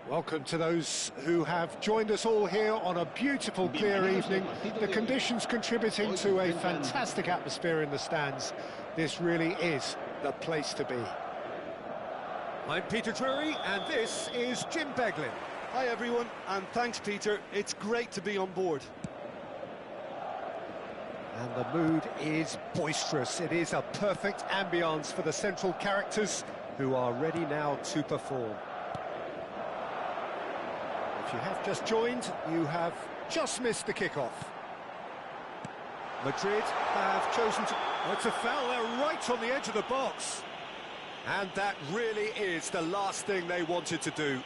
Welcome to those who have joined us all here on a beautiful, clear evening. The conditions contributing to a fantastic atmosphere in the stands. This really is the place to be. I'm Peter Drury, and this is Jim Beglin. Hi everyone, and thanks Peter. It's great to be on board. And the mood is boisterous. It is a perfect ambience for the central characters who are ready now to perform. If you have just joined, you have just missed the kickoff. Madrid have chosen to... Oh, it's a foul there right on the edge of the box. And that really is the last thing they wanted to do.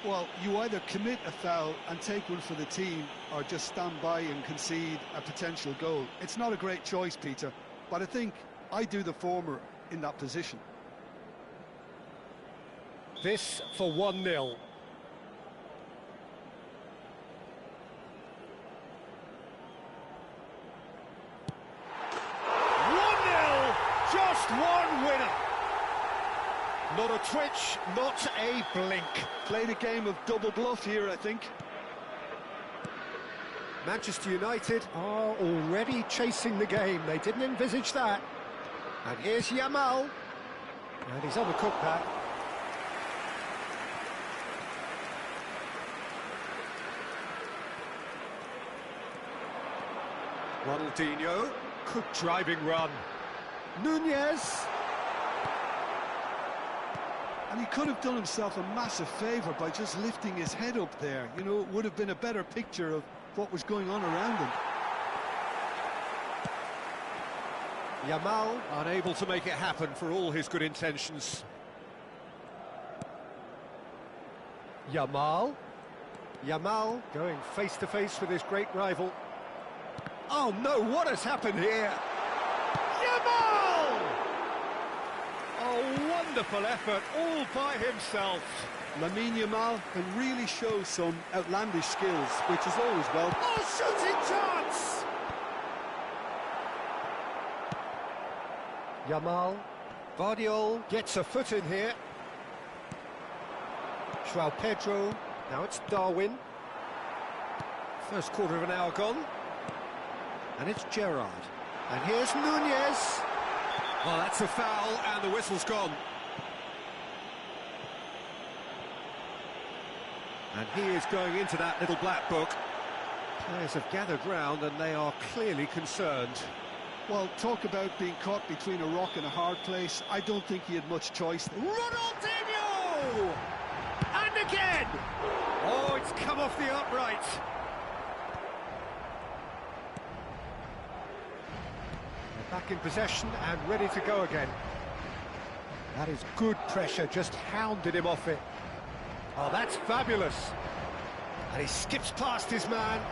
Well, you either commit a foul and take one for the team, or just stand by and concede a potential goal. It's not a great choice, Peter, but I think I do the former in that position. This for 1-0. Just one winner. Not a twitch, not a blink. Played a game of double bluff here, I think. Manchester United are already chasing the game. They didn't envisage that. And here's Yamal. And he's undercooked that. Ronaldinho. Good driving run. Nunez. And he could have done himself a massive favour by just lifting his head up there. You know, it would have been a better picture of what was going on around him. Yamal unable to make it happen for all his good intentions. Yamal going face to face with his great rival. Oh no, what has happened here? Yamal! A wonderful effort all by himself. Lamine Yamal can really show some outlandish skills, which is always welcome. Oh, shooting chance! Yamal, Vardiol gets a foot in here. João Pedro, now it's Darwin. First quarter of an hour gone. And it's Gerrard. And here's Nunez. Well, that's a foul, and the whistle's gone. And he is going into that little black book. Players have gathered round, and they are clearly concerned. Well, talk about being caught between a rock and a hard place. I don't think he had much choice. Ronaldinho! And again! Oh, it's come off the upright. Back in possession and ready to go again. That is good pressure, just hounded him off it. Oh, that's fabulous. And he skips past his man.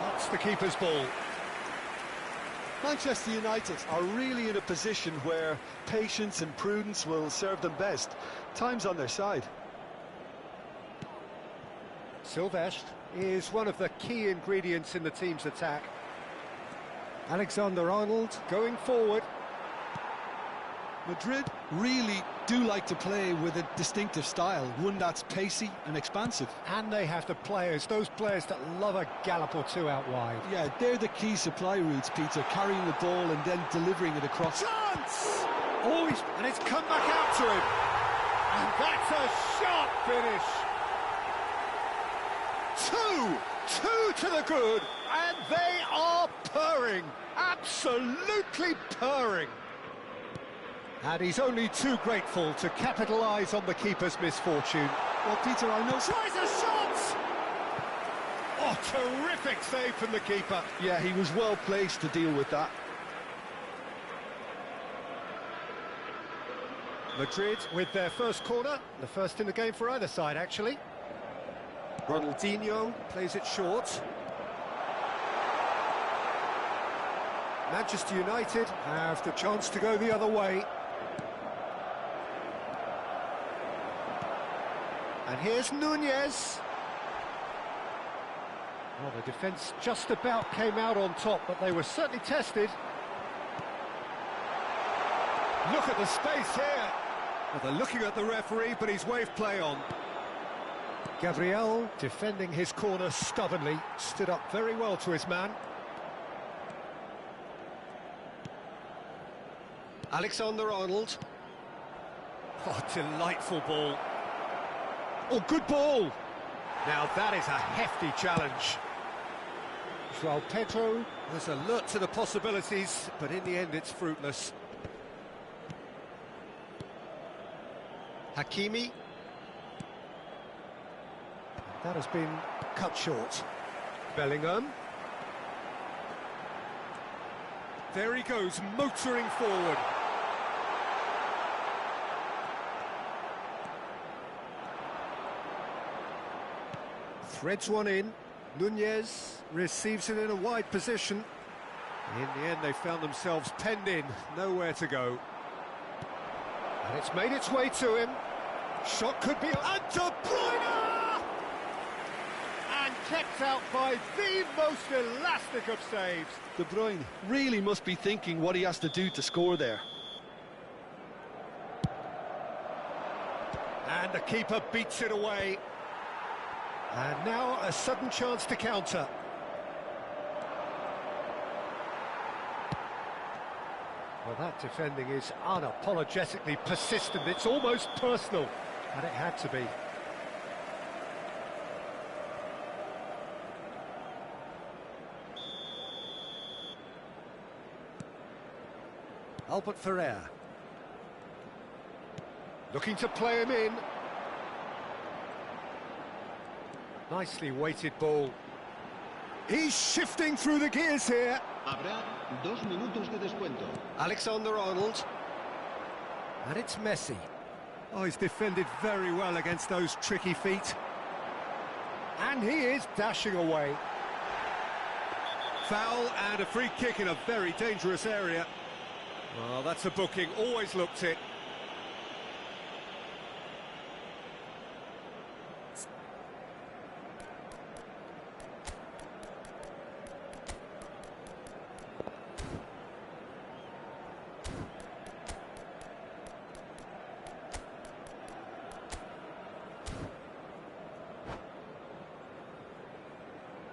That's the keeper's ball. Manchester United are really in a position where patience and prudence will serve them best. Time's on their side. Silvestre is one of the key ingredients in the team's attack. Alexander-Arnold going forward. Madrid really do like to play with a distinctive style, one that's pacey and expansive. And they have the players, those players that love a gallop or two out wide. Yeah, they're the key supply routes, Peter, carrying the ball and then delivering it across. Chance! Oh, and it's come back out to him. And that's a sharp finish. Two to the good, and they are purring, absolutely purring. And he's only too grateful to capitalise on the keeper's misfortune. Well, Peter, I know... Tries a shot! Oh, terrific save from the keeper. Yeah, he was well placed to deal with that. Madrid with their first corner, the first in the game for either side, actually. Ronaldinho plays it short. Manchester United have the chance to go the other way. And here's Nunez. Well, the defence just about came out on top, but they were certainly tested. Look at the space here. Well, they're looking at the referee, but he's waved play on. Gabriel, defending his corner stubbornly, stood up very well to his man. Alexander-Arnold. Oh, delightful ball. Oh, good ball. Now that is a hefty challenge. João Pedro was alert to the possibilities, but in the end it's fruitless. Hakimi. That has been cut short. Bellingham. There he goes, motoring forward. Threads one in. Nunez receives it in a wide position. In the end, they found themselves penned in, nowhere to go. And it's made its way to him. Shot could be... And De Bruyne! And kept out by the most elastic of saves. De Bruyne really must be thinking what he has to do to score there. And the keeper beats it away. And now a sudden chance to counter. Well, that defending is unapologetically persistent. It's almost personal, and it had to be. Albert Ferrer. Looking to play him in. Nicely weighted ball. He's shifting through the gears here. Habrá 2 minutos de descuento. Alexander-Arnold. And it's Messi. Oh, he's defended very well against those tricky feet. And he is dashing away. Foul and a free kick in a very dangerous area. Well, that's a booking, always looked it.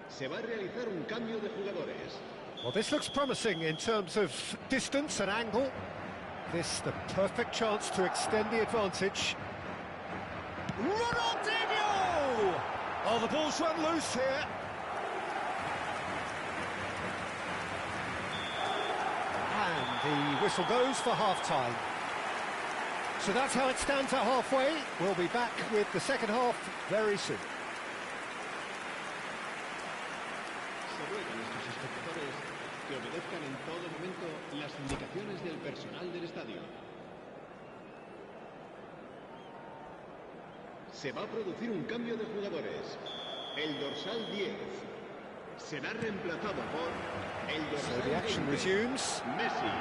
Se va a realizar un cambio de jugadores. Well, this looks promising in terms of distance and angle. This the perfect chance to extend the advantage. Ronaldinho! Oh, the ball's run loose here. And the whistle goes for half-time. So that's how it stands at halfway. We'll be back with the second half very soon. Que obedezcan en todo momento las indicaciones del personal del estadio. Se va a producir un cambio de jugadores. El dorsal 10 será reemplazado por el dorsal So the action 20, resumes. Messi.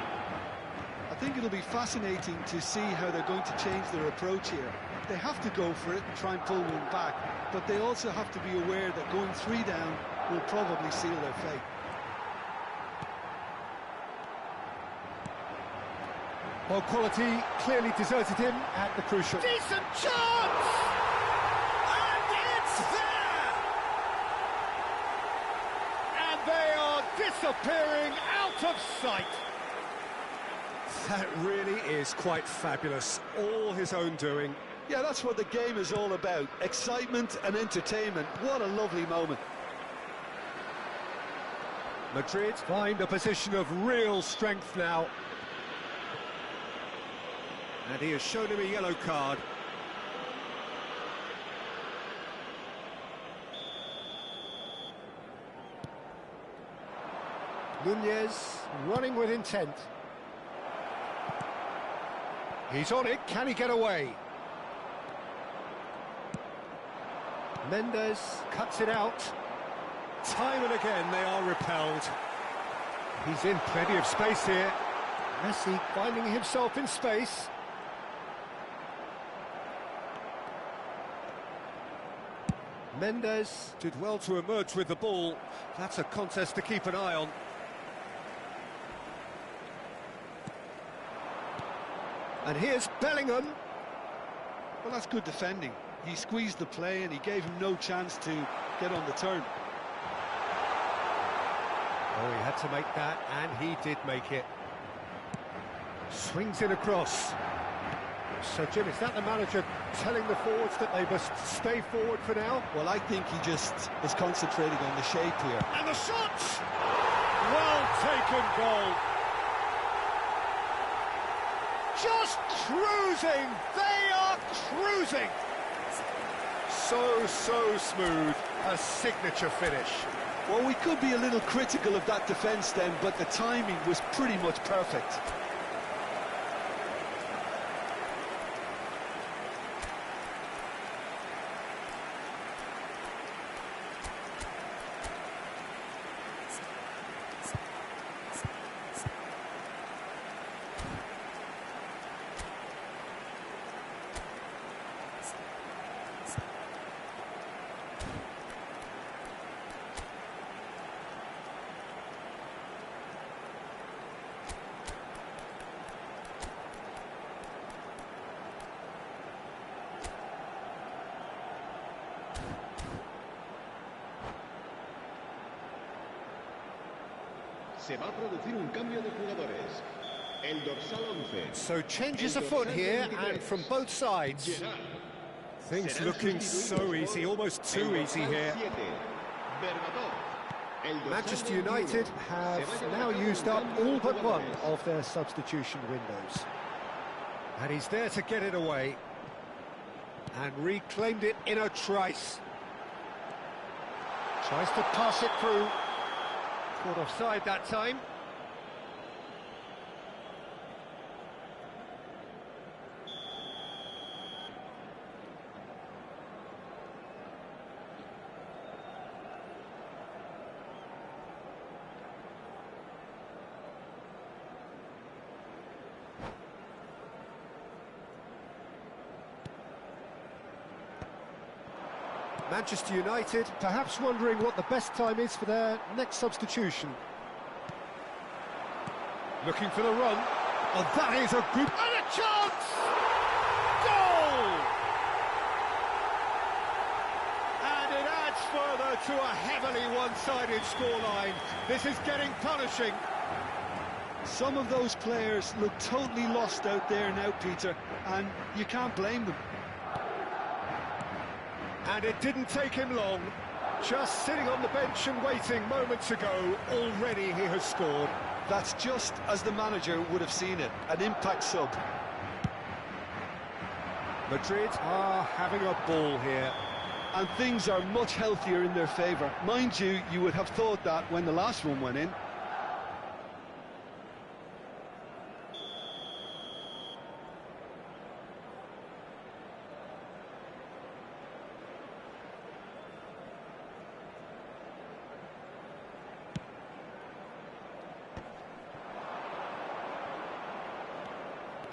I think it'll be fascinating to see how they're going to change their approach here. They have to go for it and try and pull one back, but they also have to be aware that going 3 down will probably seal their fate. Well, quality clearly deserted him at the crucial... Decent chance! And it's there! And they are disappearing out of sight. That really is quite fabulous. All his own doing. Yeah, that's what the game is all about. Excitement and entertainment. What a lovely moment. Madrid find a position of real strength now. And he has shown him a yellow card. Nunez running with intent. He's on it, can he get away? Mendes cuts it out. Time and again they are repelled. He's in plenty of space here. Messi finding himself in space. Mendes did well to emerge with the ball. That's a contest to keep an eye on. And here's Bellingham. Well, that's good defending. He squeezed the play and he gave him no chance to get on the turn. Oh, he had to make that, and he did make it. Swings it across. So, Jim, is that the manager telling the forwards that they must stay forward for now? Well, I think he just is concentrating on the shape here. And the shot! Well taken goal. Just cruising. They are cruising. So smooth. A signature finish. Well, we could be a little critical of that defence then, but the timing was pretty much perfect. Se va a producir un cambio de jugadores. El dorsal 11. So changes afoot here, and from both sides. Things looking so easy, almost too easy here. Manchester United have now used up all but one of their substitution windows. And he's there to get it away. And reclaimed it in a trice. Tries to pass it through. Caught offside that time. Manchester United perhaps wondering what the best time is for their next substitution. Looking for the run. Oh, that is a good... And a chance! Goal! And it adds further to a heavily one-sided scoreline. This is getting punishing. Some of those players look totally lost out there now, Peter, and you can't blame them. And it didn't take him long. Just sitting on the bench and waiting moments ago, already he has scored. That's just as the manager would have seen it, an impact sub. Madrid are having a ball here. And things are much healthier in their favour. Mind you, you would have thought that when the last one went in.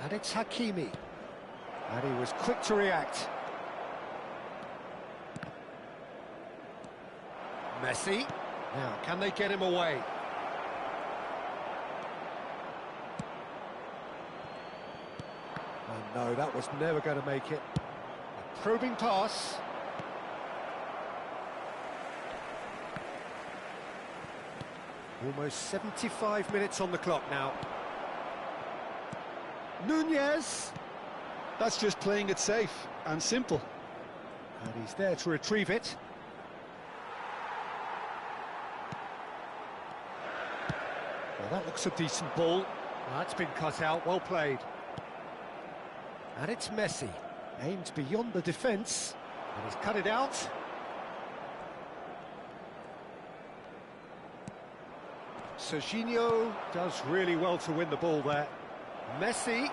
And it's Hakimi. And he was quick to react. Messi. Now, can they get him away? Oh no, that was never going to make it. A probing pass. Almost 75 minutes on the clock now. Nunez. That's just playing it safe and simple. And he's there to retrieve it. Well, that looks a decent ball. That's been cut out, well played. And it's Messi. Aimed beyond the defence. And he's cut it out. Serginho does really well to win the ball there. Messi,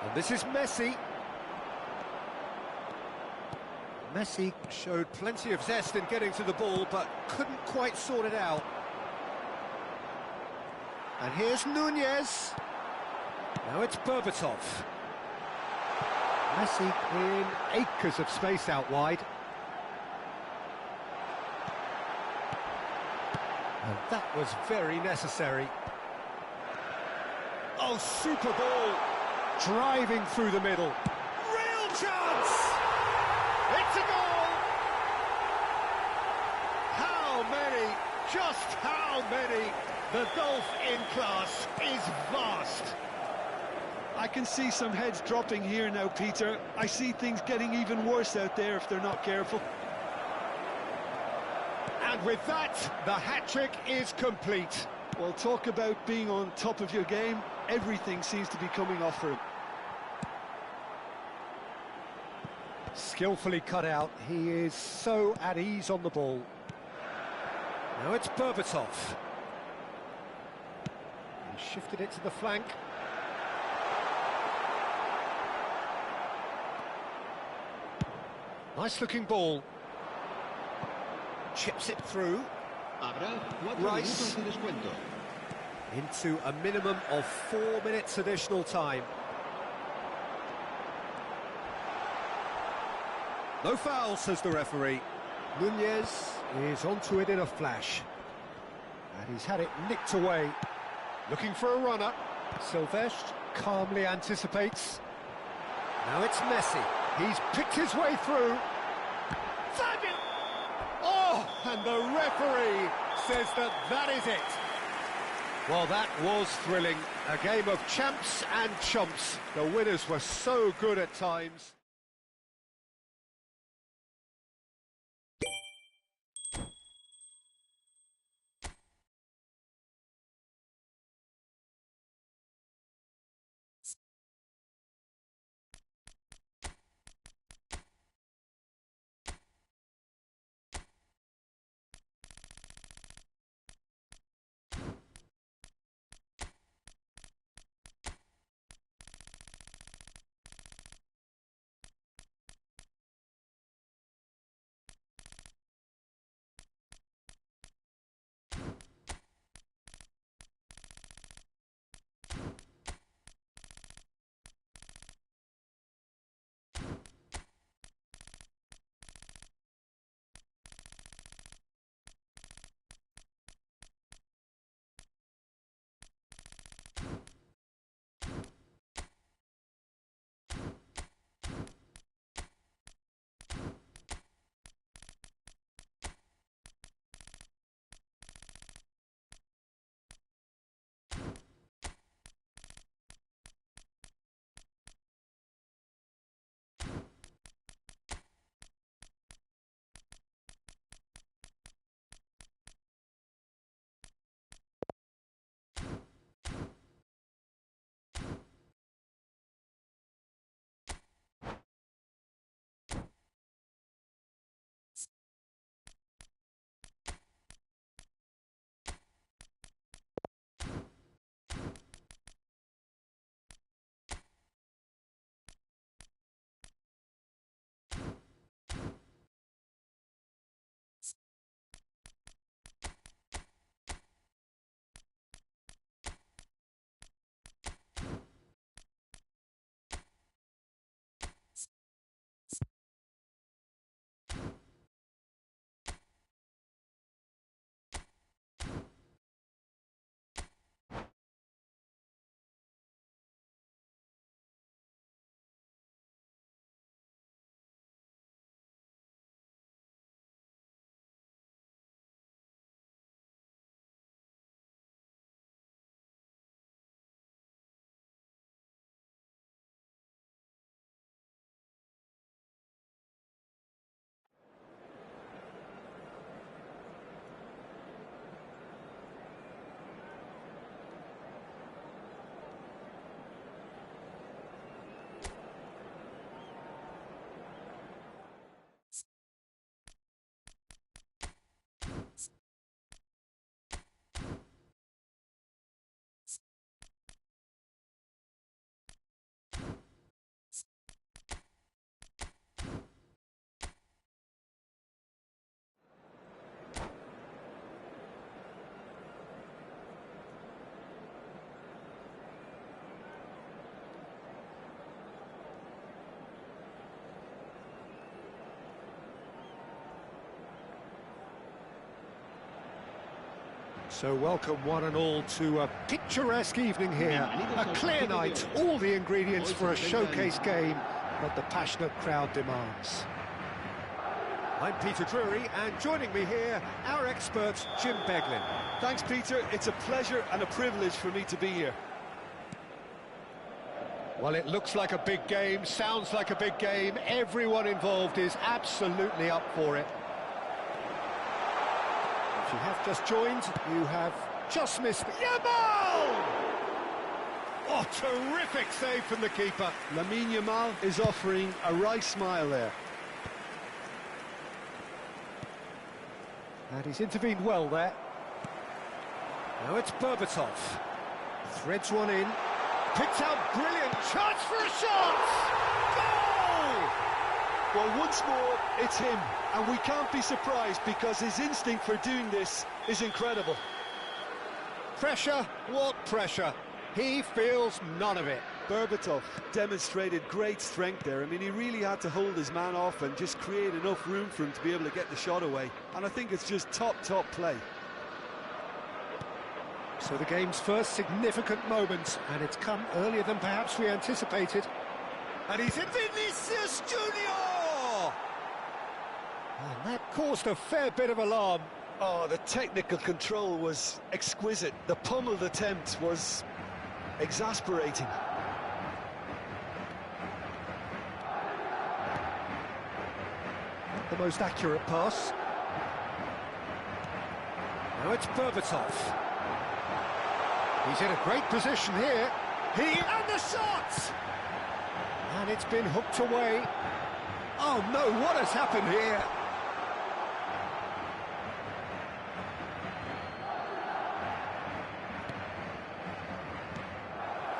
and this is Messi. Messi showed plenty of zest in getting to the ball, but couldn't quite sort it out. And here's Nunez. Now it's Berbatov. Messi in acres of space out wide. And that was very necessary. Oh, super ball! Driving through the middle. Real chance! It's a goal! How many? Just how many? The gulf in class is vast. I can see some heads dropping here now, Peter. I see things getting even worse out there if they're not careful. And with that, the hat-trick is complete. Well, talk about being on top of your game. Everything seems to be coming off for him. Skillfully cut out. He is so at ease on the ball. Now it's Berbatov. He shifted it to the flank. Nice looking ball. Chips it through. Habrá 4 Rice. minutos de descuento. Into a minimum of 4 minutes additional time. No foul, says the referee. Nunez is onto it in a flash. And he's had it nicked away. Looking for a runner. Silvestre calmly anticipates. Now it's Messi. He's picked his way through. Fabulous! Oh, and the referee says that that is it. Well, that was thrilling. A game of champs and chumps. The winners were so good at times. So welcome one and all to a picturesque evening here, a clear night, all the ingredients for a showcase game, but the passionate crowd demands. I'm Peter Drury, and joining me here, our expert, Jim Beglin. Thanks, Peter. It's a pleasure and a privilege for me to be here. Well, it looks like a big game, sounds like a big game. Everyone involved is absolutely up for it. If you have just joined, you have just missed Yamal! Oh, terrific save from the keeper. Lamine Yamal is offering a wry smile there. And he's intervened well there. Now it's Berbatov. Threads one in. Picks out brilliant chance for a shot! Goal! Well, once more, it's him. And we can't be surprised because his instinct for doing this is incredible. Pressure? What pressure? He feels none of it. Berbatov demonstrated great strength there. I mean, he really had to hold his man off and just create enough room for him to be able to get the shot away. And I think it's just top play. So the game's first significant moment, and it's come earlier than perhaps we anticipated. And he's in Vinicius Junior! And that caused a fair bit of alarm. Oh, the technical control was exquisite. The pummeled attempt was exasperating. The most accurate pass. Now it's Berbatov. He's in a great position here. And the shot! And it's been hooked away. Oh no, what has happened here?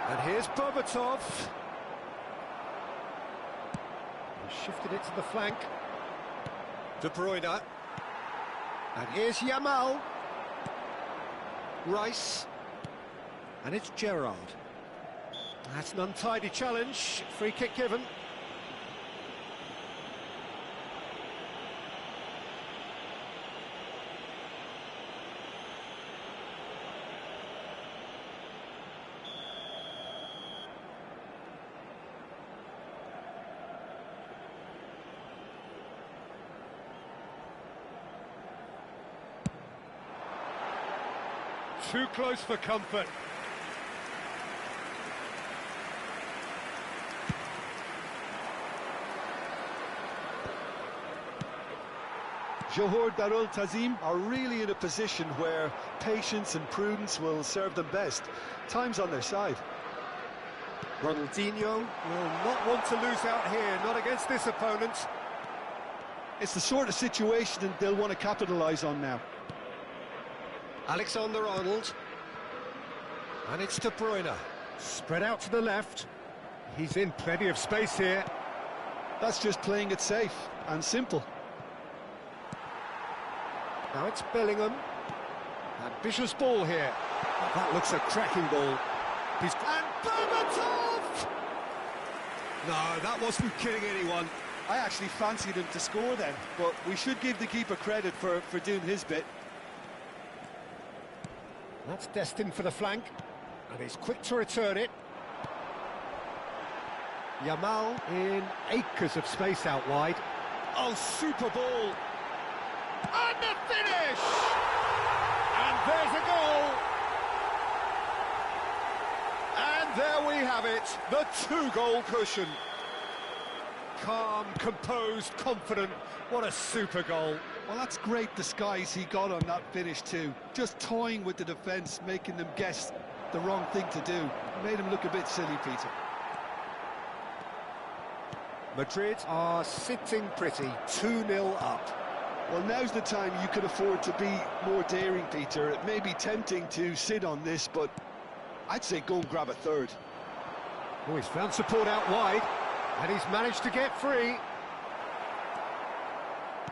And here's Berbatov. He shifted it to the flank. De Bruyne. And here's Yamal. Rice. And it's Gerrard. That's an untidy challenge. Free kick given. Too close for comfort. Johor Darul Tazim are really in a position where patience and prudence will serve them best. Time's on their side. Ronaldinho will not want to lose out here, not against this opponent. It's the sort of situation they'll want to capitalise on now. Alexander-Arnold. And it's De Bruyne. Spread out to the left. He's in plenty of space here. That's just playing it safe and simple. Now it's Bellingham. Ambitious ball here. Oh, that looks a cracking ball. And Berbatov! No, that wasn't kidding anyone. I actually fancied him to score then, but we should give the keeper credit for doing his bit. That's destined for the flank, and he's quick to return it. Yamal in acres of space out wide. Oh, super ball! And the finish! And there's a goal! And there we have it, the two-goal cushion. Calm, composed, confident, what a super goal. Well, that's great disguise he got on that finish too. Just toying with the defence, making them guess the wrong thing to do. Made him look a bit silly, Peter. Madrid are sitting pretty, 2-0 up. Well, now's the time you could afford to be more daring, Peter. It may be tempting to sit on this, but I'd say go and grab a third. Oh, he's found support out wide, and he's managed to get free.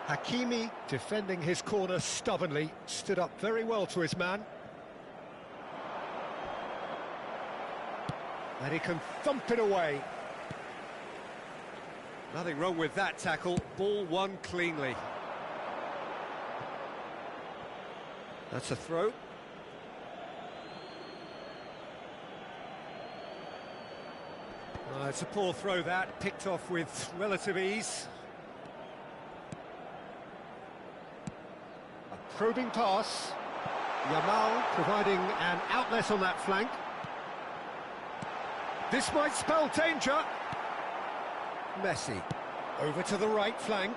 Hakimi, defending his corner stubbornly, stood up very well to his man. And he can thump it away. Nothing wrong with that tackle, ball won cleanly. That's a throw. It's a poor throw that, picked off with relative ease. A probing pass. Yamal providing an outlet on that flank. This might spell danger. Messi over to the right flank.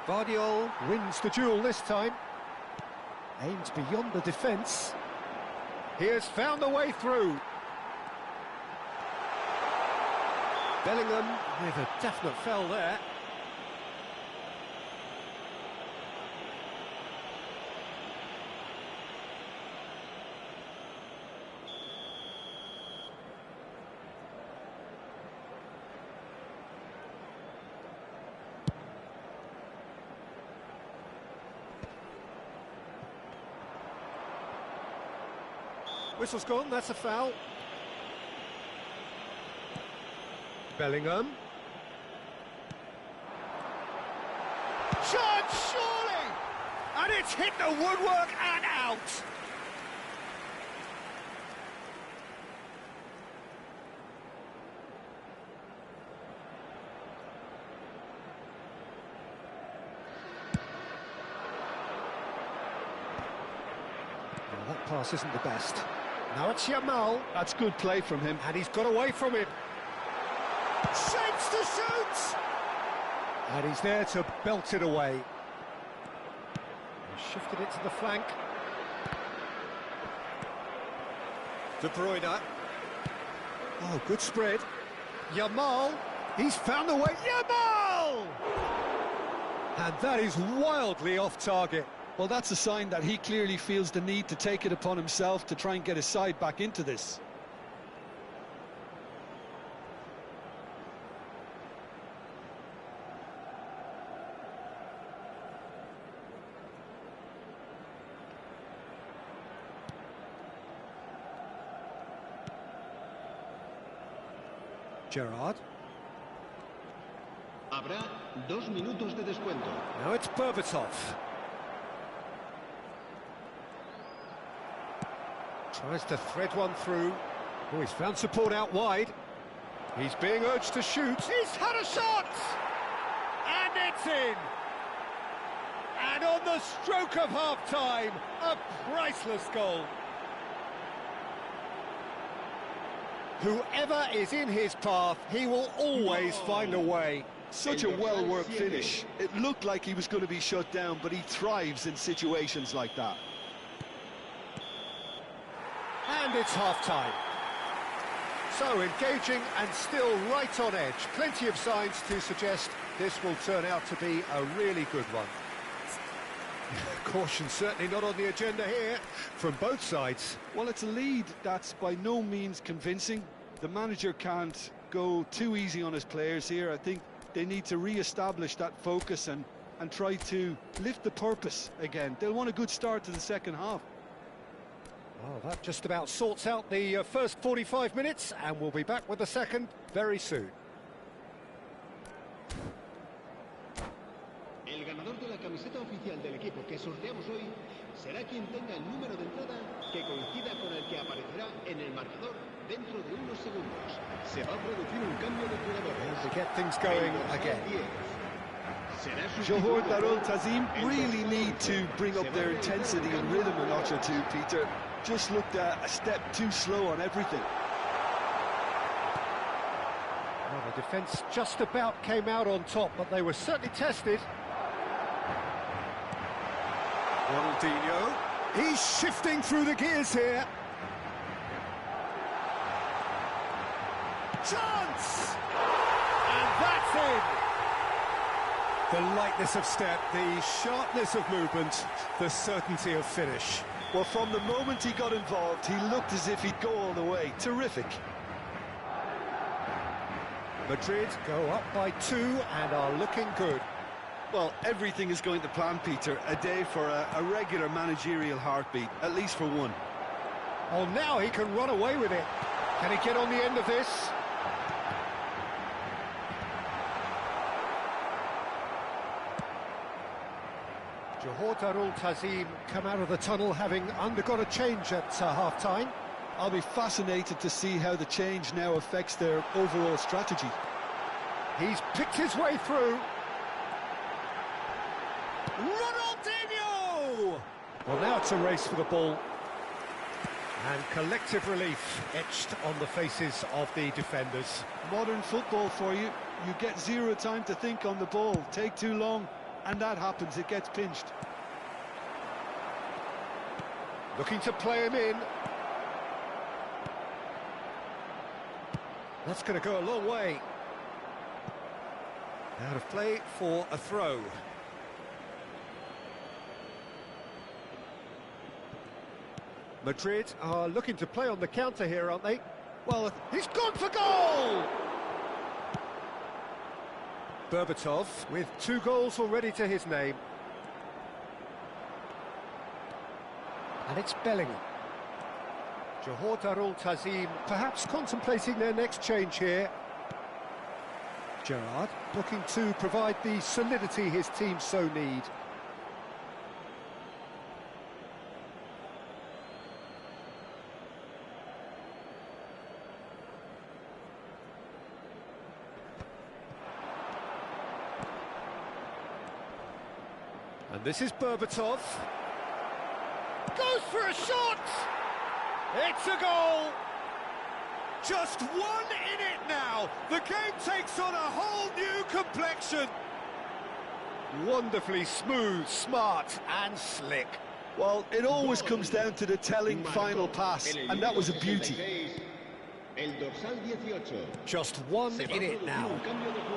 Vardiol wins the duel this time. Aims beyond the defence. He has found a way through. Bellingham with a definite foul there. Whistle's gone, that's a foul. Bellingham. Shot, surely! And it's hit the woodwork and out! Well, that pass isn't the best. Now it's Yamal. That's good play from him. And he's got away from it. Shapes to shoot! And he's there to belt it away. He's shifted it to the flank. De Bruyne. Oh, good spread. Yamal. He's found a way. Yamal! And that is wildly off target. Well, that's a sign that he clearly feels the need to take it upon himself to try and get his side back into this. Gerrard. Habrá 2 minutos de descuento. Now it's Berbatov. Tries to thread one through. Oh, he's found support out wide. He's being urged to shoot. He's had a shot! And it's in! And on the stroke of half-time, a priceless goal. Whoever is in his path, he will always find a way. Such a well-worked finish. It looked like he was going to be shut down, but he thrives in situations like that. And it's half-time. So engaging and still right on edge. Plenty of signs to suggest this will turn out to be a really good one. Caution certainly not on the agenda here from both sides. Well, it's a lead that's by no means convincing. The manager can't go too easy on his players here. I think they need to re-establish that focus and try to lift the purpose again. They'll want a good start to the second half. Well, that just about sorts out the first 45 minutes, and we'll be back with the second very soon. El ganador de la camiseta oficial del equipo que sorteamos hoy será quien tenga el número de entrada que coincida con el que aparecerá en el marcador dentro de unos segundos. Se va a producir un cambio de jugadores. To get things going again. Johor Darul Tazim really need to bring up their intensity and rhythm a notch or two, Peter. Just looked a step too slow on everything. Well, the defence just about came out on top, but they were certainly tested. Ronaldinho. He's shifting through the gears here. Chance! And that's in! The lightness of step, the sharpness of movement, the certainty of finish. Well, from the moment he got involved, he looked as if he'd go all the way. Terrific. Madrid go up by 2 and are looking good. Well, everything is going to plan, Peter. A day for a regular managerial heartbeat, at least for one. Oh, now he can run away with it. Can he get on the end of this? Johor Darul Tazim come out of the tunnel having undergone a change at half-time. I'll be fascinated to see how the change now affects their overall strategy. He's picked his way through. Ronaldinho! Well, now it's a race for the ball. And collective relief etched on the faces of the defenders. Modern football for you. You get zero time to think on the ball. Take too long, and that happens. It gets pinched. Looking to play him in. That's going to go a long way. Out of play for a throw. Madrid are looking to play on the counter here, aren't they? Well, he's gone for goal! Berbatov with 2 goals already to his name. And it's Bellingham. Johor Darul Tazim perhaps contemplating their next change here. Gerrard looking to provide the solidity his team so need. And this is Berbatov. Goes for a shot! It's a goal! Just one in it now. The game takes on a whole new complexion. Wonderfully smooth, smart and slick. Well, it always comes down to the telling final pass, and that was a beauty. Just one in it now.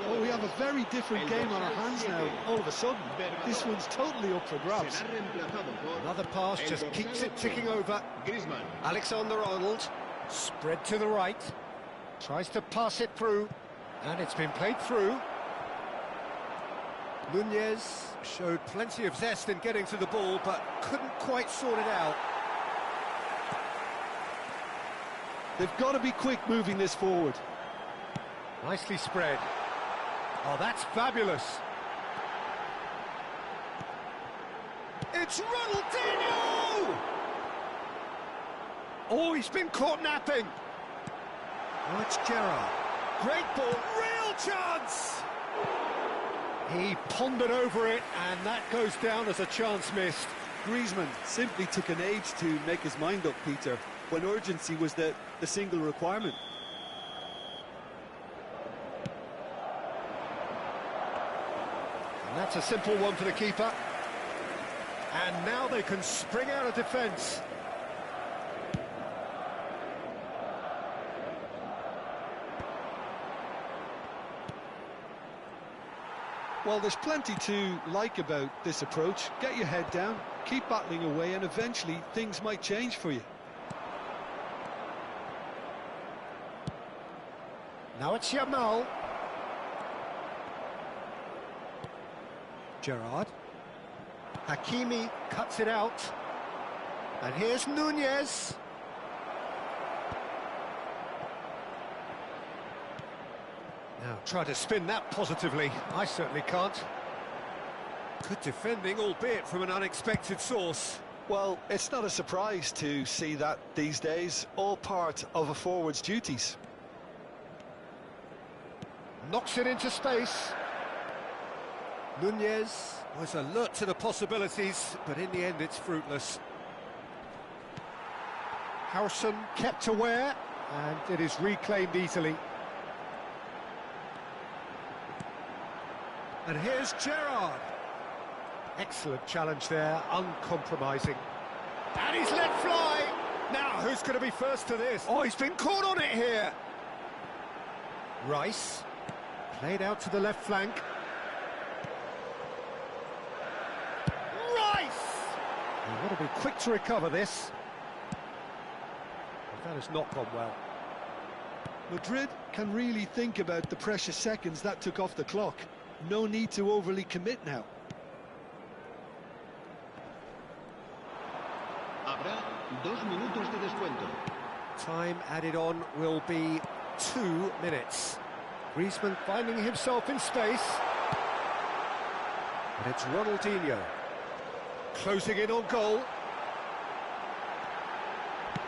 Oh, we have a very different game on our hands now, all of a sudden. This one's totally up for grabs. Another pass just keeps it ticking over. Alexander-Arnold, spread to the right. Tries to pass it through, and it's been played through. Nunez showed plenty of zest in getting to the ball, but couldn't quite sort it out. They've got to be quick moving this forward. Nicely spread. Oh, that's fabulous. It's Ronaldinho! Oh, he's been caught napping. Oh, it's Gerrard. Great ball, real chance! He pondered over it, and that goes down as a chance missed. Griezmann simply took an age to make his mind up, Peter, when urgency was the single requirement. And that's a simple one for the keeper. And now they can spring out of defence. Well, there's plenty to like about this approach. Get your head down, keep battling away, and eventually things might change for you. Now it's Yamal. Gerrard. Hakimi cuts it out. And here's Nunez. Now try to spin that positively. I certainly can't. Good defending, albeit from an unexpected source. Well, it's not a surprise to see that these days, all part of a forward's duties. Knocks it into space. Nunez was alert to the possibilities, but in the end it's fruitless. Howson kept aware, and it is reclaimed easily. And here's Gerrard. Excellent challenge there, uncompromising. And he's let fly! Now, who's going to be first to this? Oh, he's been caught on it here! Rice, played out to the left flank. Rice! You've got to be quick to recover this. But that has not gone well. Madrid can really think about the precious seconds that took off the clock. No need to overly commit now. Habrá 2 minutos de descuento. Time added on will be 2 minutes. Griezmann finding himself in space. And it's Ronaldinho. Closing in on goal.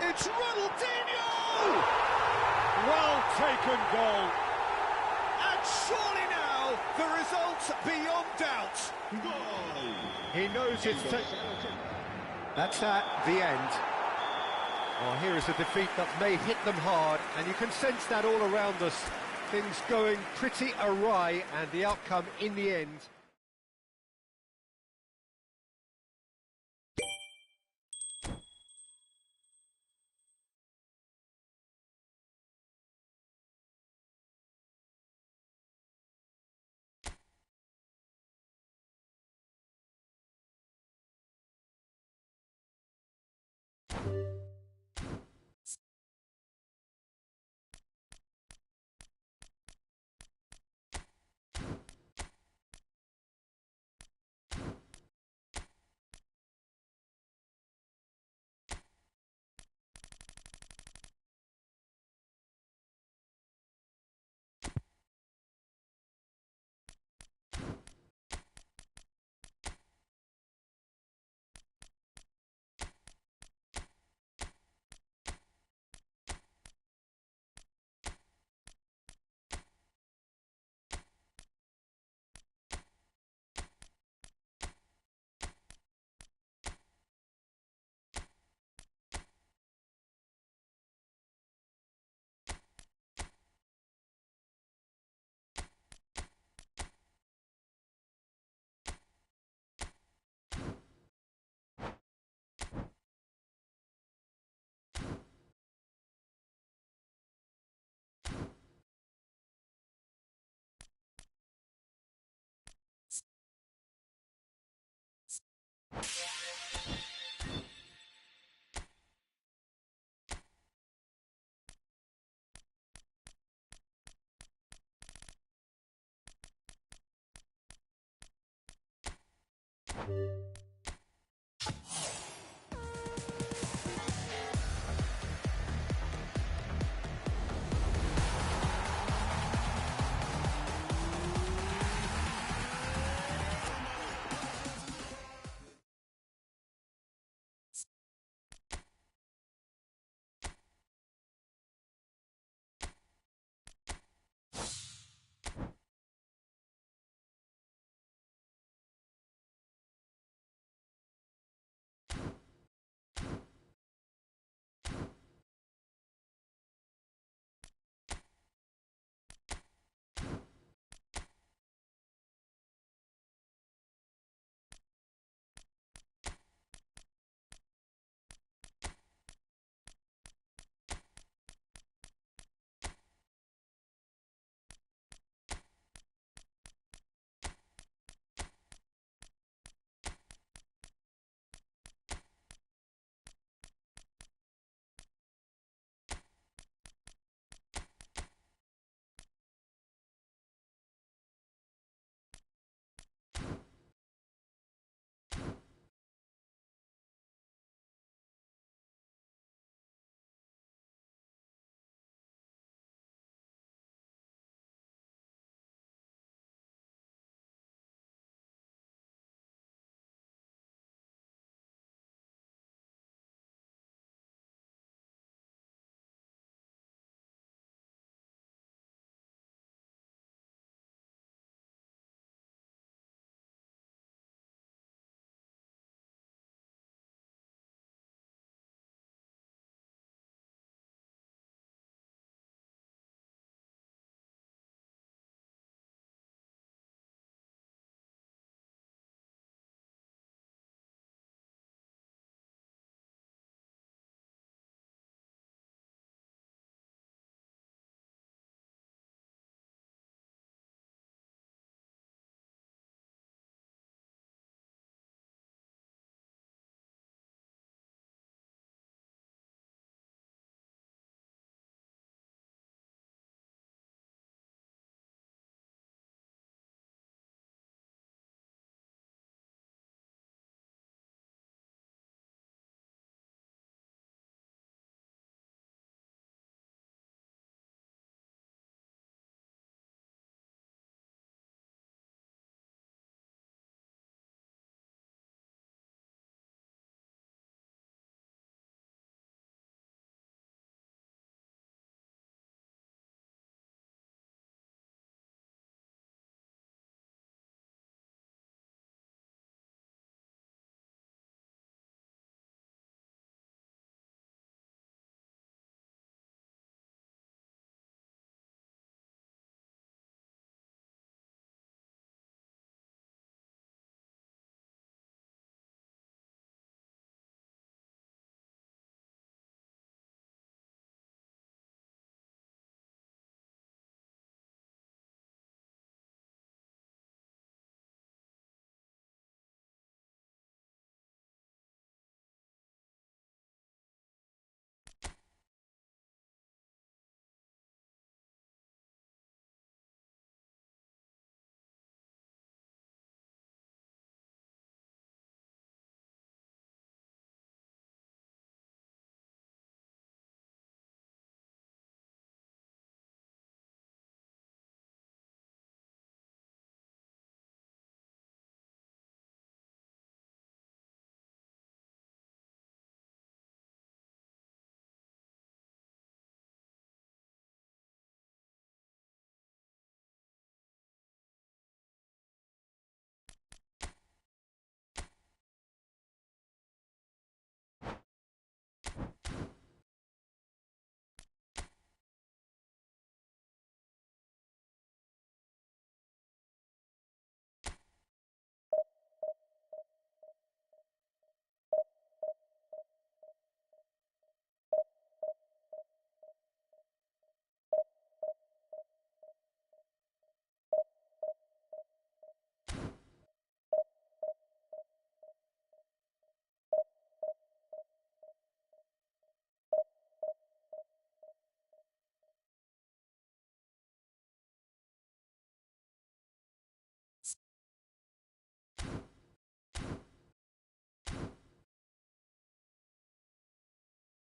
It's It's Ronaldinho! Well taken goal. And surely now, the result's beyond doubt. He knows it's... That's at the end. Oh, here is a defeat that may hit them hard, and you can sense that all around us. Things going pretty awry, and the outcome in the end...